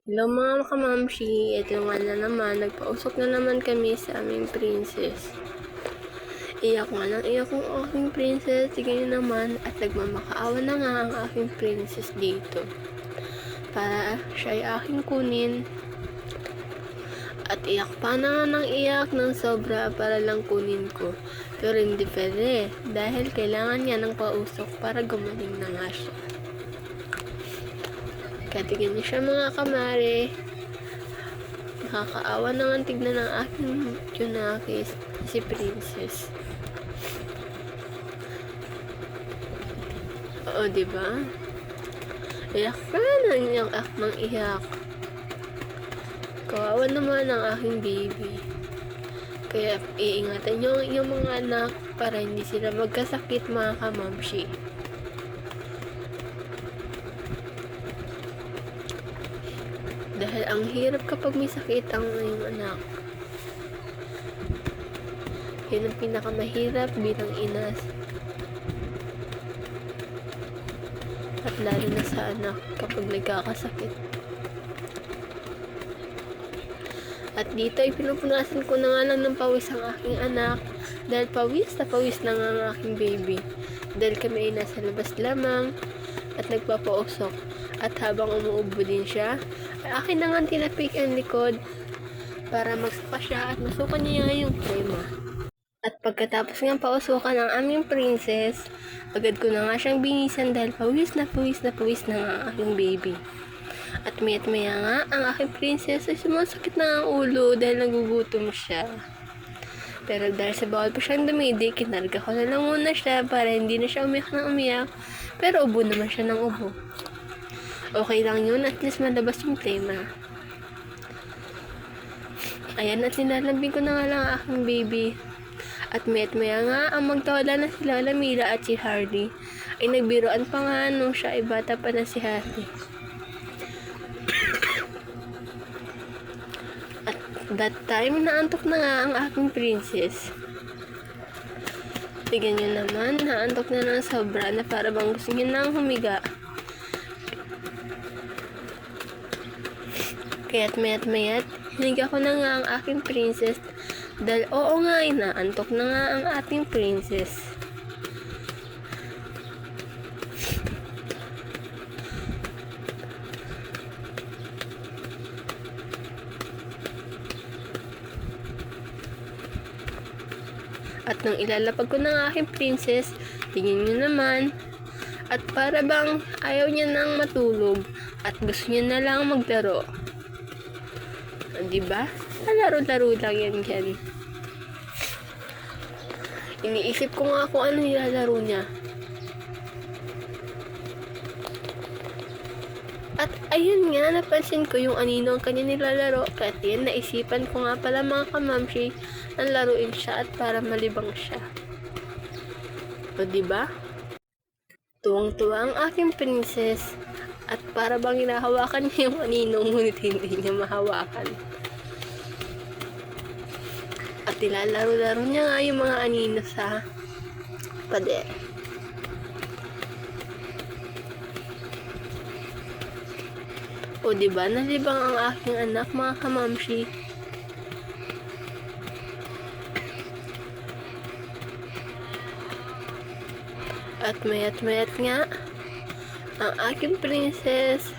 Hello mga kamamshi, ito nga na naman, nagpausok na naman kami sa aming princess. Iyak nga ng iyak ang aking princess, sige naman, at nagmamakaawa na nga ang aking princess dito. Para siya ay aking kunin. At iyak pa na nga ng iyak ng sobra para lang kunin ko. Pero hindi pwede, dahil kailangan niya ng pausok para gumaling na nga siya. Katigin niyo siya mga kamare. Nakakaawa naman tignan ng aking Junakis, si Princess. Oo, diba? Iyak ka na iyak ng iyak. Kawawa naman ang aking baby. Kaya iingatan niyo ang iyong mga anak para hindi sila magkasakit mga kamamshi. Dahil ang hirap kapag may sakit ang iyong anak. Yun ang pinakamahirap bilang inas. At lalo na sa anak kapag nagkakasakit. At dito ay pinupunasan ko na nga lang ng pawis ang aking anak. Dahil pawis na nga ang aking baby. Dahil kami ay nasa labas lamang at nagpapausok. At habang umuubo din siya, ay akin na nga tinapik ang likod para magsapa siya at masukan niya yung krema. At pagkatapos nga pausukan ng aming princess, agad ko na nga siyang binisan dahil pawis na nga ang aking baby. At maya nga, ang aking princess ay sumasakit na ang ulo dahil nagugutom siya. Pero dahil sa bawal pa siyang dumidi, kinarga ko na lang muna siya para hindi na siya umiyak na umiyak. Pero ubo naman siya ng ubo. Okay lang yun, at least malabas yung tema. Ayan, at nilalambing ko na nga lang ang aking baby. At maya nga, ang magtawala na si Lola Mila at si Hardy ay nagbiroan pa nga nung siya ay bata pa na si Hardy. At that time, naantok na nga ang aking princess. Tignan nyo naman, naantok na ng sobra na para bang gusto niya nang humiga. Kaya't mayat, hiniga ko na nga ang aking princess dahil oo nga, inaantok na nga ang ating princess. At nung ilalapag ko na ang aking princess, tingin nyo naman, at para bang ayaw niya nang matulog at gusto niya na lang maglaro. Diba? Laro-laro lang yan dyan. Iniisip ko nga kung ano nilalaro niya. At ayun nga, napansin ko yung anino ang kanya nilalaro. Kaya yan, naisipan ko nga pala mga kamamshi ang laruin siya at para malibang siya. O diba? Tuwang-tuwa ang aking princess. At para bang hinahawakan niya yung anino, ngunit hindi niya mahawakan. At ilalaro-laro niya nga yung mga anino sa pader. O diba, nalibang ang aking anak mga kamamshi. At mayat nga, ang aking princess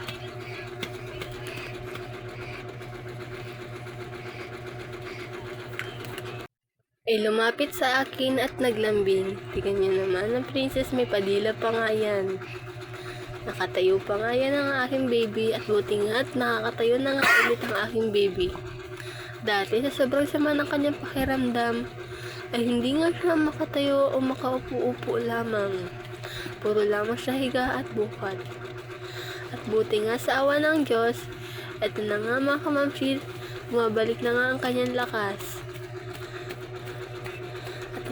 ay lumapit sa akin at naglambing. Tingnan niyo naman, ang princess may padila pa nga yan. Nakatayo pa nga yan ang aking baby at buti nga at nakakatayo na nga ulit ang aking baby. Dati sa sobrang sama ng kanyang pakiramdam ay hindi nga siya makatayo o makaupo-upo lamang. Puro lamang siya higa at bukat. At buti nga sa awa ng Diyos, eto na nga mga kamamshi, bumabalik na nga ang kanyang lakas. At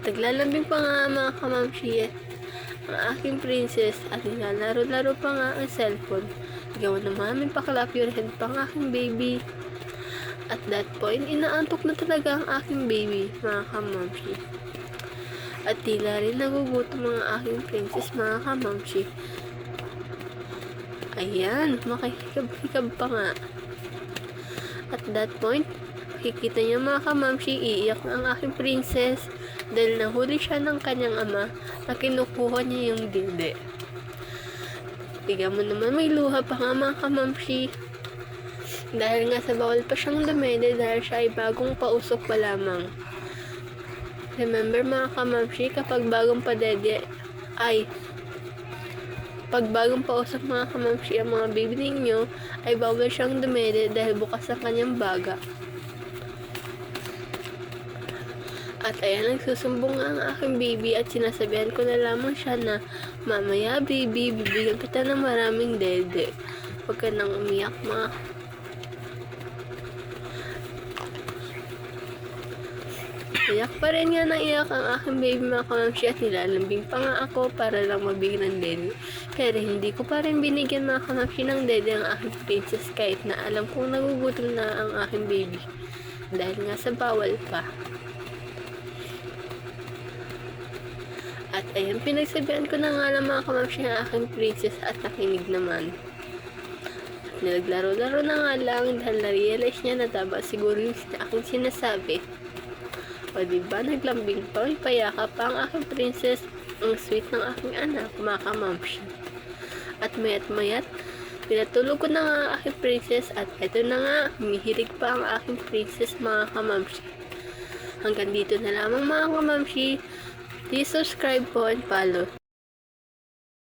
naglalambing pa nga mga kamamshi ang aking princess at nilalaro-laro pa nga ang cellphone. Gawa na mamin paklap your head pa ang aking baby. At that point, inaantok na talaga ang aking baby mga kamamshi. At tila rin nagugutom ang aking princess mga kamamshi. Ayan, makikikab-hikab pa nga. At that point, kikita niya mga kamamshi, iiyak na ang aking princess dahil nahuli siya ng kanyang ama na kinukuha niya yung dede. Tiga mo naman, may luha pa nga mga kamamshi. Dahil nga sa bawal pa siyang dumede dahil siya ay bagong pausok pa lamang. Remember mga kamamshi, kapag bagong padede pag bagong pausok mga kamamshi ang mga baby ninyo, ay bawal siyang dumede dahil bukas ang kanyang baga. At ayan, nagsusumbong ang aking baby at sinasabihan ko na lamang siya na, mamaya baby, bibigyan kita ng maraming dede. Huwag ka nang umiyak mga. Iyak pa rin nga nang iyak ang aking baby mga kamamshi at nilalambing pa nga ako para lang mabigyan ng dede. Pero hindi ko pa rin binigyan mga kamamshi ng dede ang aking princess kahit na alam kong nagugutom na ang aking baby. Dahil nga sa bawal pa. At ayan, pinagsabihan ko na nga lang mga kamamshi ng aking princess at nakinig naman. At nilaglaro-laro na nga lang dahil na-realize niya na tama siguro yung aking sinasabi. O diba, naglambing pa, may payakap pa ang aking princess, ang sweet ng aking anak, mga kamamshi. At mayat, pinatulog ko na nga ang aking princess at eto na nga, humihirig pa ang aking princess mga kamamshi. Hanggang dito na lamang mga kamamshi. Please subscribe po and follow.